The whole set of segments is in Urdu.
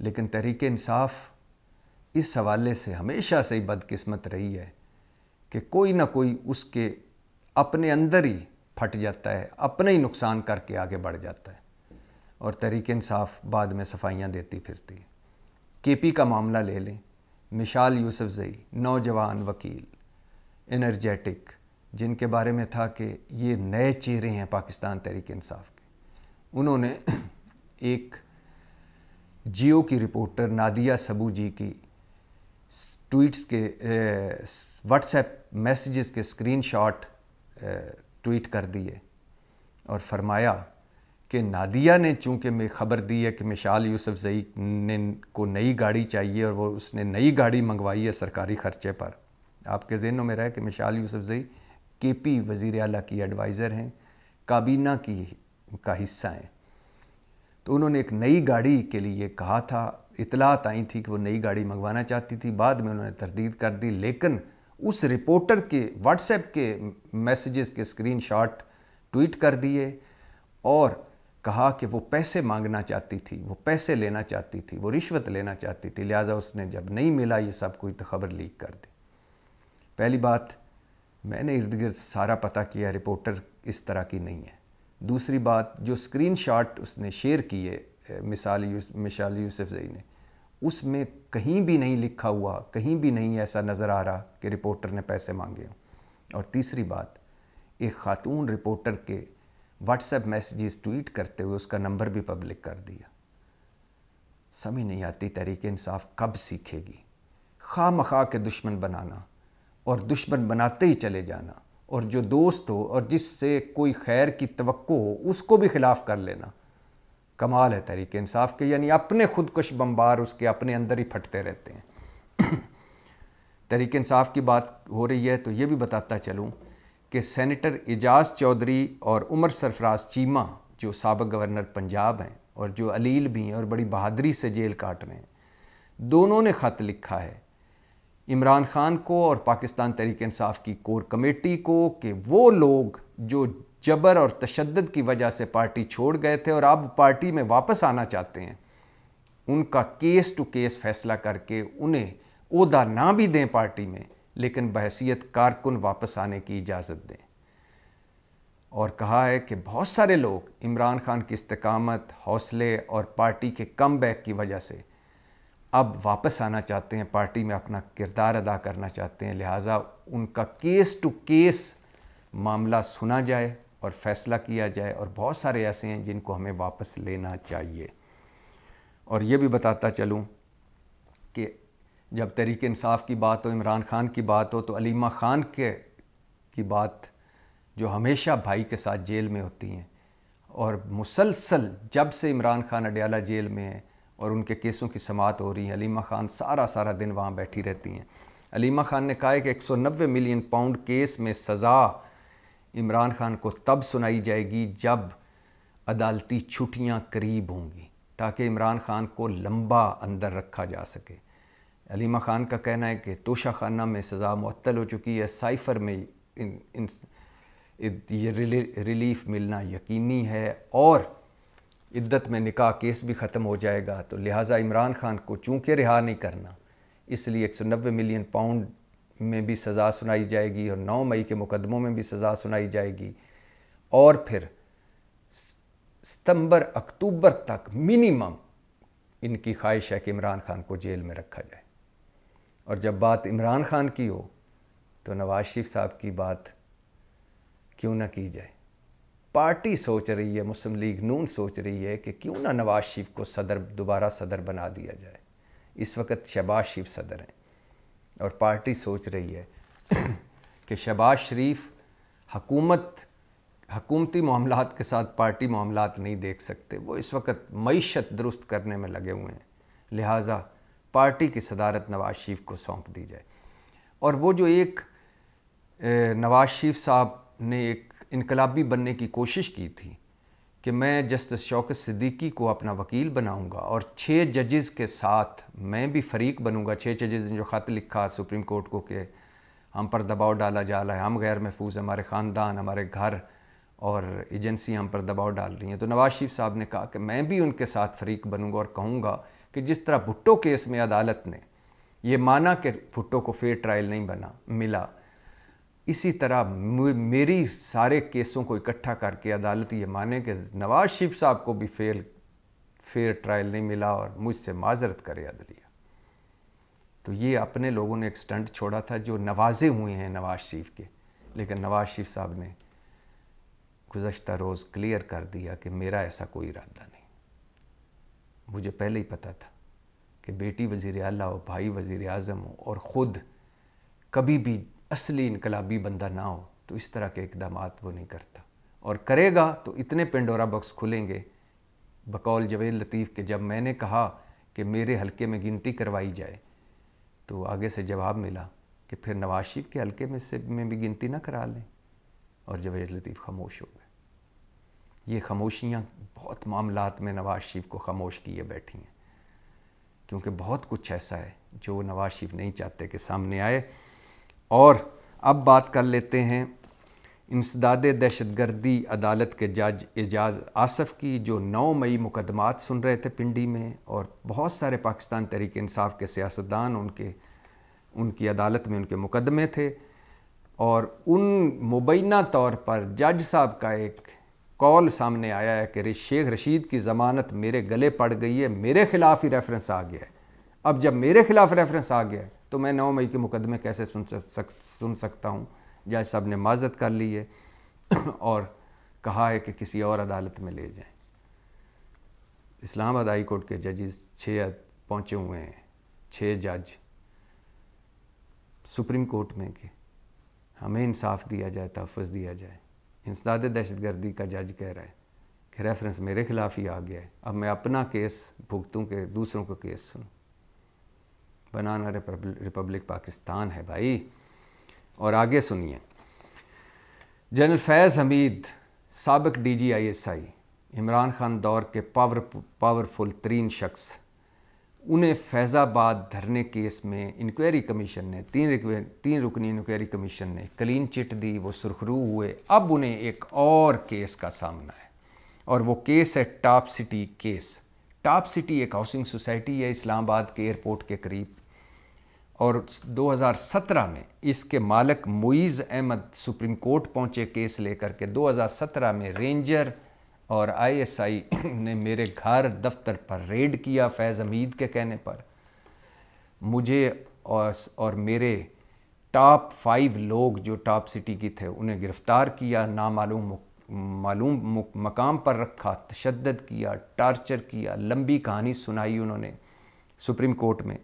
لیکن تحریک انصاف اس حوالے سے ہمیشہ سے ہی بدقسمت رہی ہے کہ کوئی نہ کوئی اس کے اپنے اندر ہی پھٹ جاتا ہے، اپنے ہی نقصان کر کے آگے بڑھ جاتا ہے، اور تحریک انصاف بعد میں صفائیاں دیتی پھرتی ہے۔ کے پی کا معاملہ لے لیں، مشال یوسفزئی، نوجوان وکیل، انرجیٹک، جن کے بارے میں تھا کہ یہ نئے چہرے ہیں پاکستان تحریک انصاف کے، انہوں نے ایک جیو کی رپورٹر نادیہ سبو جی کی ٹویٹس کے واٹس ایپ میسیجز کے اسکرین شاٹ ٹویٹ کر دیے اور فرمایا کہ نادیہ نے چونکہ میں خبر دی ہے کہ مشال یوسفزئی کو نئی گاڑی چاہیے اور وہ اس نے نئی گاڑی منگوائی ہے سرکاری خرچے پر۔ آپ کے ذہنوں میں رہے کہ مشال یوسفزئی کے پی وزیر اعلیٰ کی ایڈوائزر ہیں، کابینہ کا حصہ ہیں، تو انہوں نے ایک نئی گاڑی کے لیے کہا تھا، اطلاعات آئی تھی کہ وہ نئی گاڑی منگوانا چاہتی تھی، بعد میں انہوں نے تردید کر دی، لیکن اس رپورٹر کے واٹس ایپ کے میسیجز کے اسکرین شاٹ ٹویٹ کر دیے اور کہا کہ وہ پیسے مانگنا چاہتی تھی، وہ پیسے لینا چاہتی تھی، وہ رشوت لینا چاہتی تھی، لہٰذا اس نے جب نہیں ملا یہ سب کوئی تو خبر لیک کر دی۔ پہلی بات، میں نے ارد گرد سارا پتہ کیا، رپورٹر اس طرح کی نہیں ہے۔ دوسری بات، جو اسکرین شاٹ اس نے شیئر کیے مشال یوسفزئی نے، اس میں کہیں بھی نہیں لکھا ہوا، کہیں بھی نہیں ایسا نظر آ رہا کہ رپورٹر نے پیسے مانگے ہوں۔ اور تیسری بات، ایک خاتون رپورٹر کے واٹس ایپ میسیجز ٹویٹ کرتے ہوئے اس کا نمبر بھی پبلک کر دیا۔ سمجھ نہیں آتی تحریک انصاف کب سیکھے گی؟ خواہ مخواہ کے دشمن بنانا اور دشمن بناتے ہی چلے جانا، اور جو دوست ہو اور جس سے کوئی خیر کی توقع ہو اس کو بھی خلاف کر لینا، کمال ہے تحریک انصاف کے، یعنی اپنے خودکش بمبار اس کے اپنے اندر ہی پھٹتے رہتے ہیں۔ تحریک انصاف کی بات ہو رہی ہے تو یہ بھی بتاتا چلوں کہ سینیٹر اعجاز چودھری اور عمر سرفراز چیمہ جو سابق گورنر پنجاب ہیں اور جو علیل بھی ہیں اور بڑی بہادری سے جیل کاٹ رہے ہیں، دونوں نے خط لکھا ہے عمران خان کو اور پاکستان تحریک انصاف کی کور کمیٹی کو کہ وہ لوگ جو جبر اور تشدد کی وجہ سے پارٹی چھوڑ گئے تھے اور اب پارٹی میں واپس آنا چاہتے ہیں، ان کا کیس ٹو کیس فیصلہ کر کے انہیں عہدہ نہ بھی دیں پارٹی میں، لیکن بحیثیت کارکن واپس آنے کی اجازت دیں۔ اور کہا ہے کہ بہت سارے لوگ عمران خان کی استقامت، حوصلے اور پارٹی کے کم بیک کی وجہ سے اب واپس آنا چاہتے ہیں، پارٹی میں اپنا کردار ادا کرنا چاہتے ہیں، لہٰذا ان کا کیس ٹو کیس معاملہ سنا جائے اور فیصلہ کیا جائے، اور بہت سارے ایسے ہیں جن کو ہمیں واپس لینا چاہیے۔ اور یہ بھی بتاتا چلوں کہ جب تحریک انصاف کی بات ہو، عمران خان کی بات ہو، تو علیمہ خان کی بات جو ہمیشہ بھائی کے ساتھ جیل میں ہوتی ہیں اور مسلسل جب سے عمران خان اڈیالہ جیل میں ہیں اور ان کے کیسوں کی سماعت ہو رہی ہے، علیمہ خان سارا دن وہاں بیٹھی رہتی ہیں۔ علیمہ خان نے کہا ہے کہ 190 ملین پاؤنڈ کیس میں سزا عمران خان کو تب سنائی جائے گی جب عدالتی چھٹیاں قریب ہوں گی، تاکہ عمران خان کو لمبا اندر رکھا جا سکے۔ علیمہ خان کا کہنا ہے کہ توشہ خانہ میں سزا معطل ہو چکی ہے، سائفر میں یہ ریلیف ملنا یقینی ہے، اور عدت میں نکاح کیس بھی ختم ہو جائے گا، تو لہٰذا عمران خان کو چونکہ رہا نہیں کرنا، اس لیے 190 ملین پاؤنڈ میں بھی سزا سنائی جائے گی اور 9 مئی کے مقدموں میں بھی سزا سنائی جائے گی، اور پھر ستمبر اکتوبر تک منیمم ان کی خواہش ہے کہ عمران خان کو جیل میں رکھا جائے۔ اور جب بات عمران خان کی ہو تو نواز شریف صاحب کی بات کیوں نہ کی جائے؟ پارٹی سوچ رہی ہے، مسلم لیگ نون سوچ رہی ہے کہ کیوں نہ نواز شریف کو دوبارہ صدر بنا دیا جائے۔ اس وقت شہباز شریف صدر ہیں اور پارٹی سوچ رہی ہے کہ شہباز شریف حکومتی معاملات کے ساتھ پارٹی معاملات نہیں دیکھ سکتے، وہ اس وقت معیشت درست کرنے میں لگے ہوئے ہیں، لہٰذا پارٹی کی صدارت نواز شریف کو سونپ دی جائے۔ اور وہ جو ایک نواز شریف صاحب نے ایک انقلابی بننے کی کوشش کی تھی کہ میں جسٹس شوکت صدیقی کو اپنا وکیل بناؤں گا اور 6 ججز کے ساتھ میں بھی فریق بنوں گا، 6 ججز نے جو خط لکھا سپریم کورٹ کو کہ ہم پر دباؤ ڈالا جا رہا ہے، ہم غیر محفوظ ہیں، ہمارے خاندان، ہمارے گھر اور ایجنسی ہم پر دباؤ ڈال رہی ہیں، تو نواز شریف صاحب نے کہا کہ میں بھی ان کے ساتھ فریق بنوں گا اور کہوں گا کہ جس طرح بھٹو کیس میں عدالت نے یہ مانا کہ بھٹو کو فیئر ٹرائل نہیں ملا، اسی طرح میری سارے کیسوں کو اکٹھا کر کے عدالت یہ مانے کہ نواز شریف صاحب کو بھی فیئر ٹرائل نہیں ملا اور مجھ سے معذرت کرے عدلیہ۔ تو یہ اپنے لوگوں نے ایک سٹنٹ چھوڑا تھا جو نوازے ہوئے ہیں نواز شریف کے، لیکن نواز شریف صاحب نے گزشتہ روز کلیئر کر دیا کہ میرا ایسا کوئی ارادہ نہیں۔ مجھے پہلے ہی پتہ تھا کہ بیٹی وزیر اعلیٰ ہو، بھائی وزیر اعظم ہو اور خود کبھی بھی اصلی انقلابی بندہ نہ ہو تو اس طرح کے اقدامات وہ نہیں کرتا، اور کرے گا تو اتنے پنڈورا باکس کھلیں گے۔ بقول جاوید لطیف کہ جب میں نے کہا کہ میرے حلقے میں گنتی کروائی جائے تو آگے سے جواب ملا کہ پھر نواز شریف کے حلقے میں بھی گنتی نہ کرا لیں، اور جاوید لطیف خاموش ہو گئے۔ یہ خاموشیاں بہت معاملات میں نواز شریف کو خاموش کیے بیٹھی ہیں، کیونکہ بہت کچھ ایسا ہے جو نواز شریف نہیں چاہتے کہ سامنے آئے۔ اور اب بات کر لیتے ہیں انسداد دہشت گردی عدالت کے جج اعجاز آصف کی، جو 9 مئی مقدمات سن رہے تھے پنڈی میں، اور بہت سارے پاکستان تحریک انصاف کے سیاستدان ان کی عدالت میں ان کے مقدمے تھے، اور ان مبینہ طور پر جج صاحب کا ایک کال سامنے آیا ہے کہ شیخ رشید کی ضمانت میرے گلے پڑ گئی ہے، میرے خلاف ہی ریفرنس آ گیا ہے۔ اب جب میرے خلاف ریفرنس آ گیا ہے تو میں 9 مئی کے مقدمے کیسے سن سکتا ہوں؟ جج صاحب نے معذرت کر لی ہے اور کہا ہے کہ کسی اور عدالت میں لے جائیں۔ اسلام آباد ہائی کورٹ کے ججز 6 پہنچے ہوئے ہیں، 6 جج سپریم کورٹ میں کہ ہمیں انصاف دیا جائے، تحفظ دیا جائے۔ انسداد دہشت گردی کا جج کہہ رہا ہے کہ ریفرنس میرے خلاف ہی آ گیا ہے، اب میں اپنا کیس بھگتوں کہ دوسروں کو کیس سنوں۔ بنانا ریپبلک پاکستان ہے بھائی۔ اور آگے سنیے، جنرل فیض حمید سابق D G I S I, Imran Khan دور کے پاورفل ترین شخص، انہیں فیض آباد دھرنے کیس میں انکوائری کمیشن نے 3 رکنی انکوائری کمیشن نے کلین چٹ دی، وہ سرخرو ہوئے۔ اب انہیں ایک اور کیس کا سامنا ہے، اور وہ کیس ہے top city case. Top city ایک ہاؤسنگ سوسائٹی ہے اسلام آباد کے ایئرپورٹ کے قریب، اور 2017 میں اس کے مالک معیز احمد سپریم کورٹ پہنچے کیس لے کر کے۔ 2017 میں رینجر اور آئی ایس آئی نے میرے گھر دفتر پر ریڈ کیا فیض حمید کے کہنے پر، مجھے اور میرے ٹاپ 5 لوگ جو ٹاپ سٹی کی تھے انہیں گرفتار کیا، معلوم مقام پر رکھا، تشدد کیا، ٹارچر کیا، لمبی کہانی سنائی انہوں نے سپریم کورٹ میں۔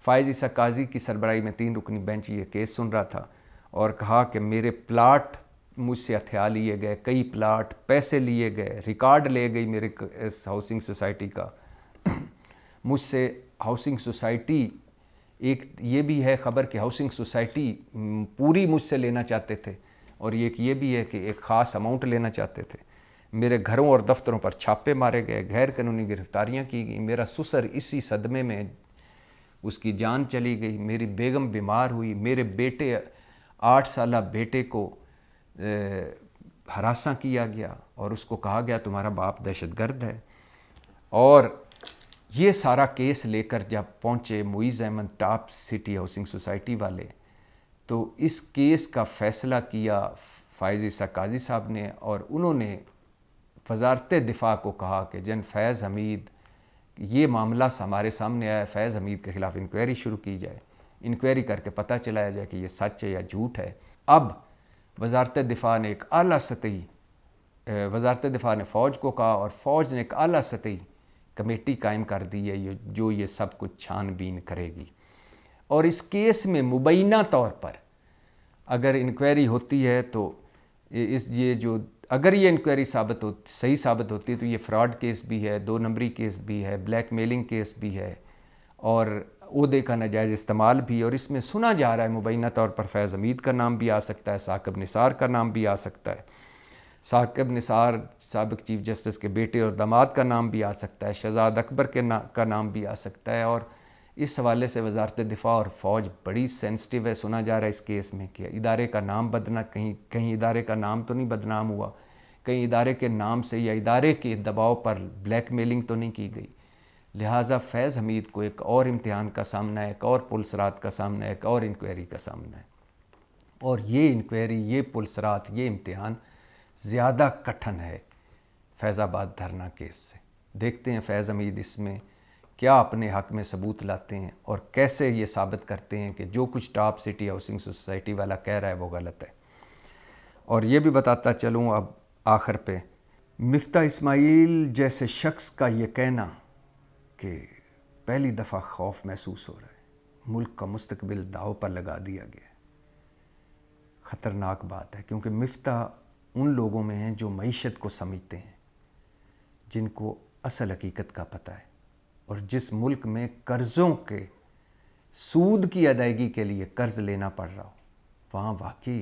فائز عیسیٰ قاضی کی سربراہی میں 3 رکنی بینچ یہ کیس سن رہا تھا، اور کہا کہ میرے پلاٹ مجھ سے ہتھیا لیے گئے، کئی پلاٹ، پیسے لیے گئے، ریکارڈ لے گئی میرے اس ہاؤسنگ سوسائٹی کا۔ مجھ سے ہاؤسنگ سوسائٹی، ایک یہ بھی ہے خبر کہ ہاؤسنگ سوسائٹی پوری مجھ سے لینا چاہتے تھے، اور ایک یہ بھی ہے کہ ایک خاص اماؤنٹ لینا چاہتے تھے۔ میرے گھروں اور دفتروں پر چھاپے مارے گئے، غیر قانونی گرفتاریاں کی گئیں، میرا سسر اسی صدمے میں اس کی جان چلی گئی، میری بیگم بیمار ہوئی، میرے بیٹے 8 سالہ بیٹے کو ہراساں کیا گیا، اور اس کو کہا گیا تمہارا باپ دہشت گرد ہے۔ اور یہ سارا کیس لے کر جب پہنچے Moiz Ahmed Top City housing society والے، تو اس کیس کا فیصلہ کیا فائز عیسیٰ قاضی صاحب نے، اور انہوں نے وزارت دفاع کو کہا کہ جن فیض حمید یہ معاملہ ہمارے سامنے آیا ہے، فیض حمید کے خلاف انکوائری شروع کی جائے، انکوائری کر کے پتہ چلایا جائے کہ یہ سچ ہے یا جھوٹ ہے۔ اب وزارت دفاع نے ایک اعلیٰ سطحی وزارت دفاع نے فوج کو کہا، اور فوج نے ایک اعلیٰ سطحی کمیٹی قائم کر دی ہے جو یہ سب کچھ چھان بین کرے گی۔ اور اس کیس میں مبینہ طور پر اگر انکوائری ہوتی ہے تو اگر یہ انکوائری صحیح ثابت ہوتی ہے تو یہ فراڈ کیس بھی ہے، 2 نمبری کیس بھی ہے، بلیک میلنگ کیس بھی ہے، اور عہدے کا ناجائز استعمال بھی، اور اس میں سنا جا رہا ہے مبینہ طور پر فیض حمید کا نام بھی آ سکتا ہے، ثاقب نثار کا نام بھی آ سکتا ہے، ثاقب نثار سابق چیف جسٹس کے بیٹے اور داماد کا نام بھی آ سکتا ہے، شہزاد اکبر کا نام بھی آ سکتا ہے۔ اور اس حوالے سے وزارت دفاع اور فوج بڑی سینسٹیو ہے، سنا جا رہا ہے اس کیس میں کہ ادارے کا نام کہیں ادارے کا نام تو نہیں بدنام ہوا، کہیں ادارے کے نام سے یا ادارے کے دباؤ پر بلیک میلنگ تو نہیں کی گئی۔ لہٰذا فیض حمید کو ایک اور امتحان کا سامنا ہے، ایک اور پلسرات کا سامنا ہے، ایک اور انکوائری کا سامنا ہے، اور یہ انکوائری، یہ پلسرات، یہ امتحان زیادہ کٹھن ہے فیض آباد دھرنا کیس سے۔ دیکھتے ہیں فیض حمید اس میں کیا اپنے حق میں ثبوت لاتے ہیں اور کیسے یہ ثابت کرتے ہیں کہ جو کچھ ٹاپ سٹی ہاؤسنگ سوسائٹی والا کہہ رہا ہے وہ غلط ہے۔ اور یہ بھی بتاتا چلوں اب آخر پہ، مفتاح اسماعیل جیسے شخص کا یہ کہنا کہ پہلی دفعہ خوف محسوس ہو رہا ہے، ملک کا مستقبل داؤ پر لگا دیا گیا ہے، خطرناک بات ہے، کیونکہ مفتاح ان لوگوں میں ہیں جو معیشت کو سمجھتے ہیں، جن کو اصل حقیقت کا پتہ ہے، اور جس ملک میں قرضوں کے سود کی ادائیگی کے لیے قرض لینا پڑ رہا ہو، وہاں واقعی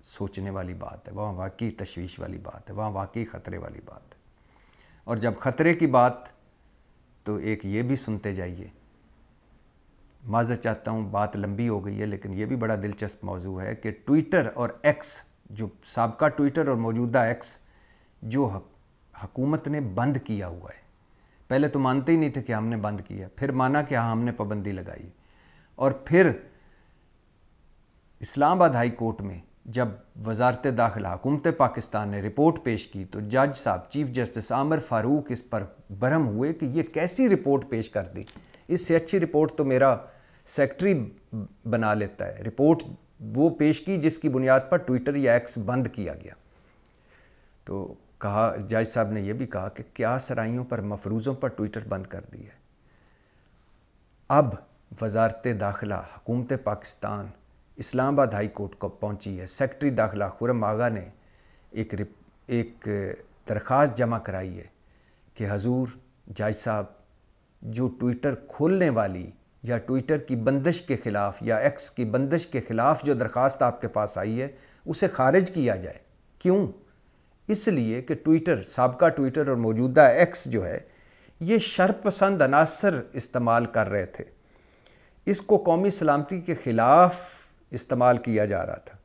سوچنے والی بات ہے، وہاں واقعی تشویش والی بات ہے، وہاں واقعی خطرے والی بات ہے۔ اور جب خطرے کی بات، تو ایک یہ بھی سنتے جائیے، معذرت چاہتا ہوں بات لمبی ہو گئی ہے، لیکن یہ بھی بڑا دلچسپ موضوع ہے کہ ٹویٹر اور ایکس، جو سابقہ ٹویٹر اور موجودہ ایکس، جو حکومت نے بند کیا ہوا ہے، پہلے تو مانتے ہی نہیں تھے کہ ہم نے بند کیا، پھر مانا کہ ہاں ہم نے پابندی لگائی، اور پھر اسلام آباد ہائی کورٹ میں جب وزارت داخلہ حکومت پاکستان نے رپورٹ پیش کی تو جج صاحب چیف جسٹس عامر فاروق اس پر برہم ہوئے کہ یہ کیسی رپورٹ پیش کر دی، اس سے اچھی رپورٹ تو میرا سیکٹری بنا لیتا ہے۔ رپورٹ وہ پیش کی جس کی بنیاد پر ٹویٹر یا ایکس بند کیا گیا۔ تو کہا، جج صاحب نے یہ بھی کہا کہ کیا سرائیوں پر مفروضوں پر ٹویٹر بند کر دی ہے۔ اب وزارت داخلہ حکومت پاکستان اسلام آباد ہائی کورٹ کو پہنچی ہے، سیکٹری داخلہ خرم آغا نے ایک درخواست جمع کرائی ہے کہ حضور جج صاحب، جو ٹویٹر کھولنے والی یا ٹویٹر کی بندش کے خلاف یا ایکس کی بندش کے خلاف جو درخواست آپ کے پاس آئی ہے اسے خارج کیا جائے۔ کیوں؟ اس لیے کہ ٹویٹر، سابقہ ٹویٹر اور موجودہ ایکس جو ہے، یہ شر پسند عناصر استعمال کر رہے تھے، اس کو قومی سلامتی کے خلاف استعمال کیا جا رہا تھا،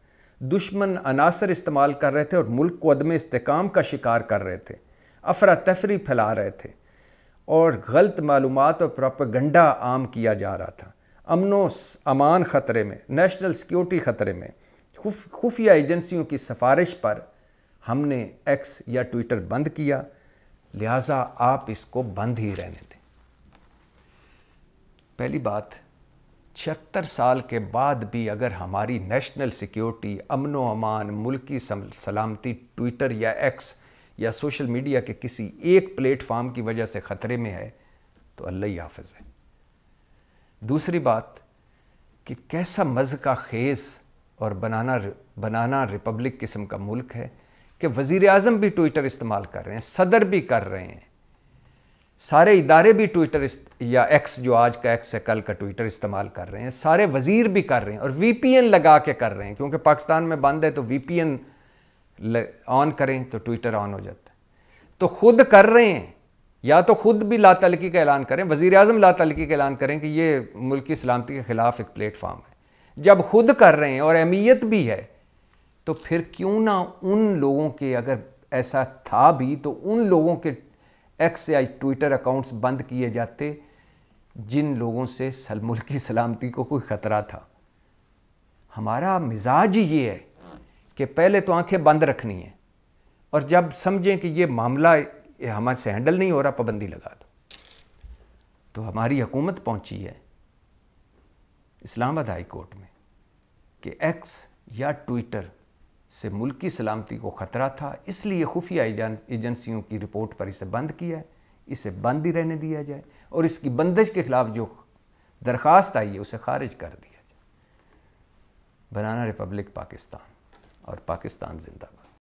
دشمن عناصر استعمال کر رہے تھے اور ملک کو عدم استحکام کا شکار کر رہے تھے، افراتفری پھیلا رہے تھے اور غلط معلومات اور پروپیگنڈا عام کیا جا رہا تھا۔ امن و امان خطرے میں، نیشنل سیکیورٹی خطرے میں، خفیہ ایجنسیوں کی سفارش پر ہم نے ایکس یا ٹویٹر بند کیا، لہٰذا آپ اس کو بند ہی رہنے دیں۔ پہلی بات، 76 سال کے بعد بھی اگر ہماری نیشنل سیکیورٹی، امن و امان، ملکی سلامتی ٹویٹر یا ایکس یا سوشل میڈیا کے کسی ایک پلیٹ فارم کی وجہ سے خطرے میں ہے تو اللہ ہی حافظ ہے۔ دوسری بات کہ کیسا مضحکہ خیز اور بنانا ریپبلک قسم کا ملک ہے کہ وزیر اعظم بھی ٹویٹر استعمال کر رہے ہیں، صدر بھی کر رہے ہیں، سارے ادارے بھی ٹویٹر یا ایکس جو آج کا ایکس ہے کل کا ٹویٹر استعمال کر رہے ہیں، سارے وزیر بھی کر رہے ہیں اور وی پی این لگا کے کر رہے ہیں، کیونکہ پاکستان میں بند ہے تو وی پی این آن کریں تو ٹویٹر آن ہو جاتا ہے۔ تو خود کر رہے ہیں، یا تو خود بھی لا تعلقی کا اعلان کریں، وزیر اعظم لا تعلقی کا اعلان کریں کہ یہ ملکی سلامتی کے خلاف ایک پلیٹ فارم ہے۔ جب خود کر رہے ہیں اور اہمیت بھی ہے تو پھر کیوں نہ ان لوگوں کے، اگر ایسا تھا بھی تو ان لوگوں کے ایکس یا ٹویٹر اکاؤنٹس بند کیے جاتے جن لوگوں سے ملکی سلامتی کو کوئی خطرہ تھا۔ ہمارا مزاج یہ ہے کہ پہلے تو آنکھیں بند رکھنی ہیں اور جب سمجھیں کہ یہ معاملہ ہمارے سے ہینڈل نہیں ہو رہا پابندی لگا دو۔ تو ہماری حکومت پہنچی ہے اسلام آباد ہائی کورٹ میں کہ ایکس یا ٹویٹر سے ملکی سلامتی کو خطرہ تھا، اس لیے خفیہ ایجنسیوں کی رپورٹ پر اسے بند کیا ہے، اسے بند ہی رہنے دیا جائے اور اس کی بندش کے خلاف جو درخواست آئی ہے اسے خارج کر دیا جائے۔ بنانا ریپبلک پاکستان، اور پاکستان زندہ باد۔